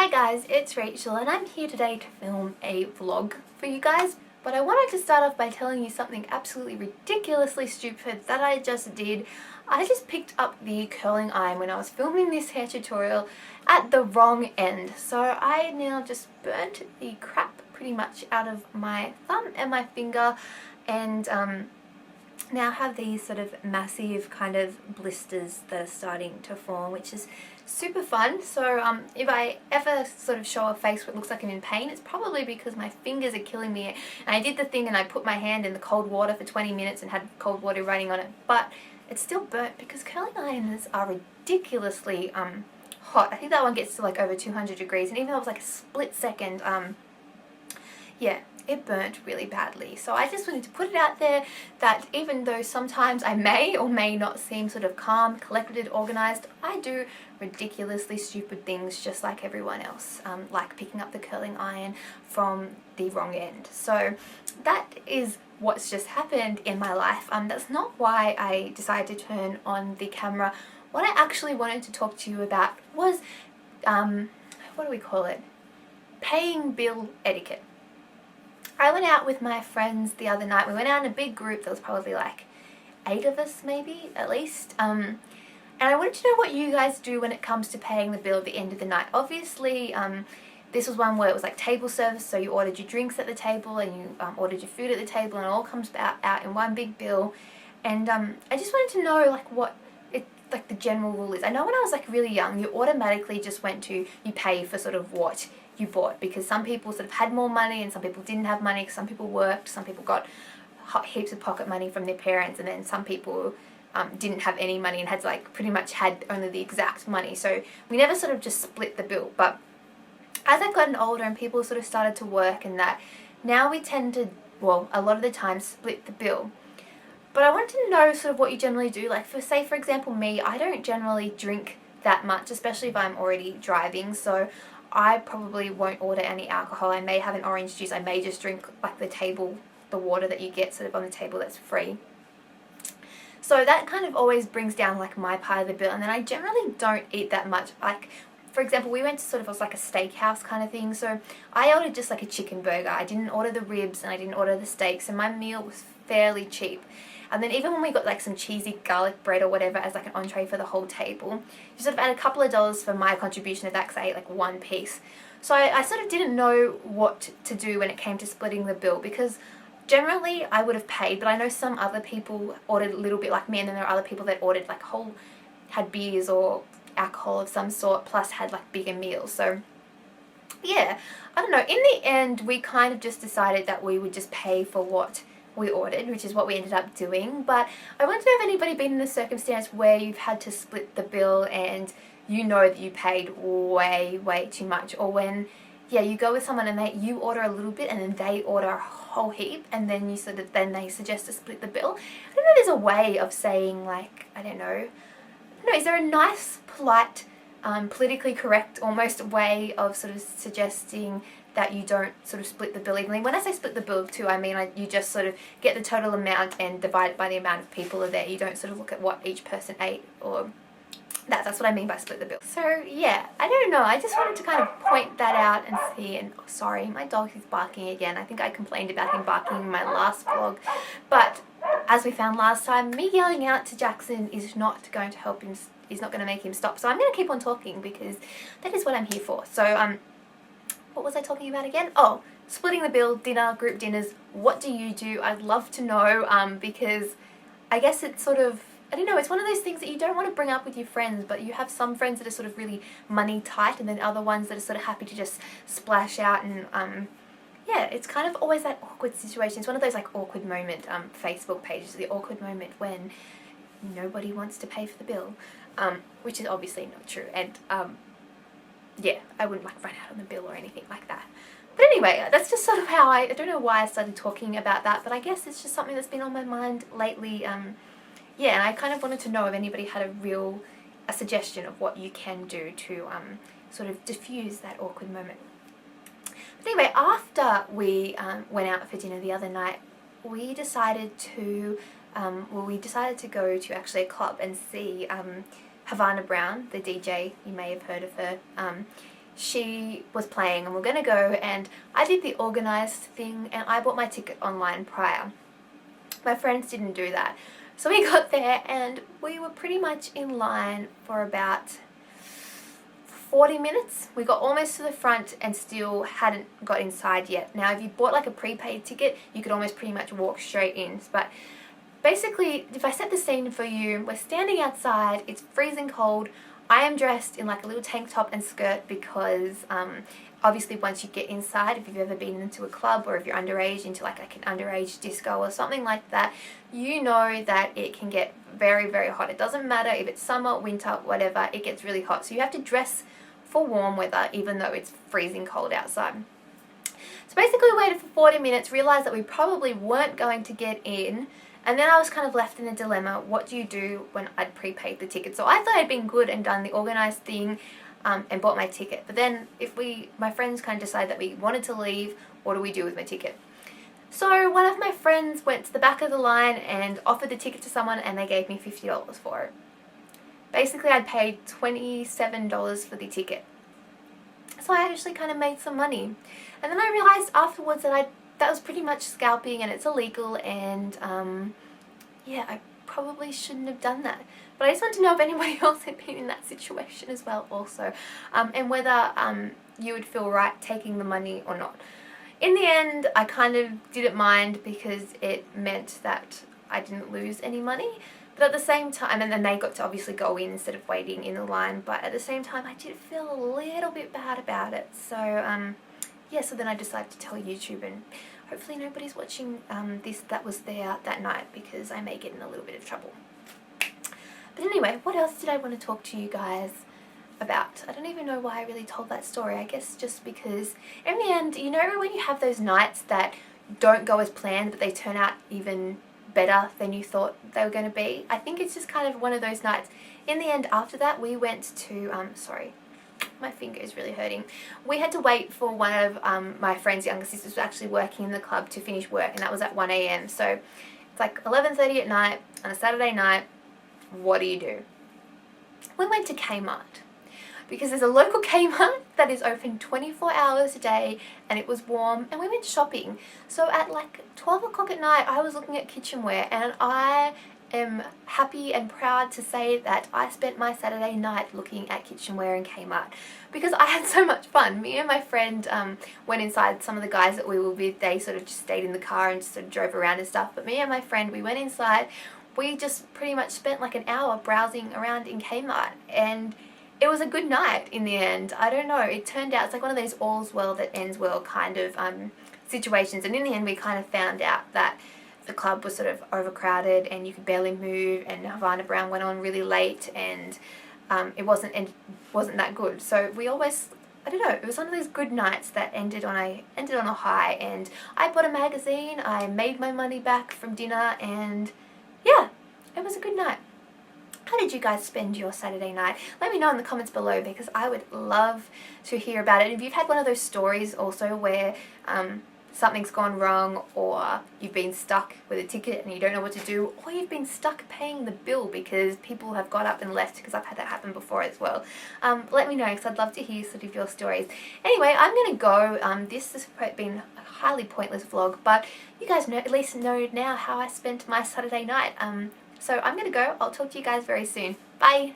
Hi guys, it's Rachel and I'm here today to film a vlog for you guys. But I wanted to start off by telling you something absolutely ridiculously stupid that I just did. I just picked up the curling iron when I was filming this hair tutorial at the wrong end. So I now just burnt the crap pretty much out of my thumb and my finger, and now have these sort of massive kind of blisters that are starting to form, which is super fun. So if I ever sort of show a face where it looks like I'm in pain, it's probably because my fingers are killing me. And I did the thing and I put my hand in the cold water for 20 minutes and had cold water running on it, but it's still burnt because curling irons are ridiculously hot. I think that one gets to like over 200 degrees, and even though it was like a split second, yeah, it burnt really badly. So I just wanted to put it out there that even though sometimes I may or may not seem sort of calm, collected, organized, I do ridiculously stupid things just like everyone else, like picking up the curling iron from the wrong end. So that is what's just happened in my life. That's not why I decided to turn on the camera. What I actually wanted to talk to you about was, what do we call it? Paying bill etiquette. I went out with my friends the other night. We went out in a big group. There was probably like 8 of us, maybe, at least. And I wanted to know what you guys do when it comes to paying the bill at the end of the night. Obviously, this was one where it was like table service, so you ordered your drinks at the table and you ordered your food at the table, and it all comes out in one big bill. And I just wanted to know like the general rule is. I know when I was like really young, you automatically just went to, you pay for sort of what you bought, because some people sort of had more money and some people didn't have money, because some people worked, some people got heaps of pocket money from their parents, and then some people didn't have any money and had like pretty much had only the exact money. So we never sort of just split the bill. But as I've gotten older and people sort of started to work and that, now we tend to, well, a lot of the time split the bill. But I wanted to know sort of what you generally do. Like for example me, I don't generally drink that much, especially if I'm already driving. So I probably won't order any alcohol. I may have an orange juice. I may just drink like the water that you get sort of on the table that's free. So that kind of always brings down like my part of the bill. And then I generally don't eat that much. Like, for example, we went to sort of, it was like a steakhouse kind of thing. So I ordered just like a chicken burger. I didn't order the ribs and I didn't order the steaks. And my meal was fairly cheap. And then even when we got like some cheesy garlic bread or whatever as like an entree for the whole table, you sort of add a couple of dollars for my contribution of that, because I ate like one piece. So I sort of didn't know what to do when it came to splitting the bill, because generally I would have paid, but I know some other people ordered a little bit like me, and then there are other people that ordered like had beers or alcohol of some sort, plus had like bigger meals. So yeah, I don't know. In the end, we kind of just decided that we would just pay for what we ordered, which is what we ended up doing. But I wonder if anybody been in a circumstance where you've had to split the bill and you know that you paid way too much, or when you go with someone and you order a little bit and then they order a whole heap, and then they suggest to split the bill. I don't know, there's a way of saying, like, I don't know, is there a nice, polite, politically correct almost way of sort of suggesting that you don't sort of split the bill evenly? When I say split the bill too, I mean you just sort of get the total amount and divide it by the amount of people are there. You don't sort of look at what each person ate, or that's what I mean by split the bill. So yeah, I don't know, I just wanted to kind of point that out and see. And oh, sorry, my dog is barking again. I think I complained about him barking in my last vlog, but as we found last time, me yelling out to Jackson is not going to help him, is not going to make him stop. So I'm going to keep on talking because that is what I'm here for. So what was I talking about again? Oh, splitting the bill, dinner, group dinners. What do you do? I'd love to know, because I guess it's sort of, I don't know, it's one of those things that you don't want to bring up with your friends, but you have some friends that are sort of really money tight, and then other ones that are sort of happy to just splash out. And yeah, it's kind of always that awkward situation. It's one of those like awkward moment Facebook pages, the awkward moment when nobody wants to pay for the bill, which is obviously not true. And yeah, I wouldn't like run out on the bill or anything like that. But anyway, that's just sort of how I don't know why I started talking about that, but I guess it's just something that's been on my mind lately. Yeah, and I kind of wanted to know if anybody had a suggestion of what you can do to sort of diffuse that awkward moment. But anyway, after we went out for dinner the other night, we decided to go to actually a club and see Havana Brown, the DJ. You may have heard of her. she was playing and we're going to go, and I did the organised thing and I bought my ticket online prior. My friends didn't do that. So we got there and we were pretty much in line for about 40 minutes. We got almost to the front and still hadn't got inside yet. Now, if you bought like a prepaid ticket, you could almost pretty much walk straight in. But basically, if I set the scene for you, we're standing outside, it's freezing cold. I am dressed in like a little tank top and skirt because obviously once you get inside, if you've ever been into a club or if you're underage into like an underage disco or something like that, you know that it can get very, very hot. It doesn't matter if it's summer, winter, whatever, it gets really hot. So you have to dress for warm weather even though it's freezing cold outside. So basically we waited for 40 minutes, realised that we probably weren't going to get in, and then I was kind of left in a dilemma. What do you do when I'd prepaid the ticket? So I thought I'd been good and done the organised thing and bought my ticket. But then my friends kind of decided that we wanted to leave, what do we do with my ticket? So one of my friends went to the back of the line and offered the ticket to someone and they gave me $50 for it. Basically I'd paid $27 for the ticket. So I actually kind of made some money. And then I realised afterwards that that was pretty much scalping and it's illegal, and yeah, I probably shouldn't have done that. But I just want to know if anybody else had been in that situation as well also, and whether you would feel right taking the money or not. In the end, I kind of didn't mind because it meant that I didn't lose any money. But at the same time, and then they got to obviously go in instead of waiting in the line, but at the same time I did feel a little bit bad about it. So yeah, so then I decided to tell YouTube, and hopefully nobody's watching this that was there that night because I may get in a little bit of trouble. But anyway, what else did I want to talk to you guys about? I don't even know why I really told that story. I guess just because in the end, you know when you have those nights that don't go as planned but they turn out even better than you thought they were going to be? I think it's just kind of one of those nights. In the end, after that, we went to, sorry, my finger is really hurting. We had to wait for one of my friend's younger sisters who was actually working in the club to finish work, and that was at 1 a.m. So it's like 11:30 at night on a Saturday night. What do you do? We went to Kmart because there's a local Kmart that is open 24 hours a day and it was warm, and we went shopping. So at like 12 o'clock at night I was looking at kitchenware, and I am happy and proud to say that I spent my Saturday night looking at kitchenware in Kmart because I had so much fun. Me and my friend went inside. Some of the guys that we were with, they sort of just stayed in the car and just sort of drove around and stuff, but me and my friend, we went inside. We just pretty much spent like an hour browsing around in Kmart, and it was a good night in the end. I don't know, it turned out it's like one of those all's well that ends well kind of situations, and in the end we kind of found out that the club was sort of overcrowded and you could barely move, and Havana Brown went on really late, and it wasn't that good. So we always, I don't know, it was one of those good nights that ended on a high, and I bought a magazine, I made my money back from dinner, and yeah, it was a good night. How did you guys spend your Saturday night? Let me know in the comments below because I would love to hear about it. And if you've had one of those stories also where something's gone wrong, or you've been stuck with a ticket and you don't know what to do, or you've been stuck paying the bill because people have got up and left, because I've had that happen before as well, let me know because I'd love to hear sort of your stories. Anyway, I'm going to go. This has been a highly pointless vlog, but you guys at least know now how I spent my Saturday night. So I'm going to go. I'll talk to you guys very soon. Bye!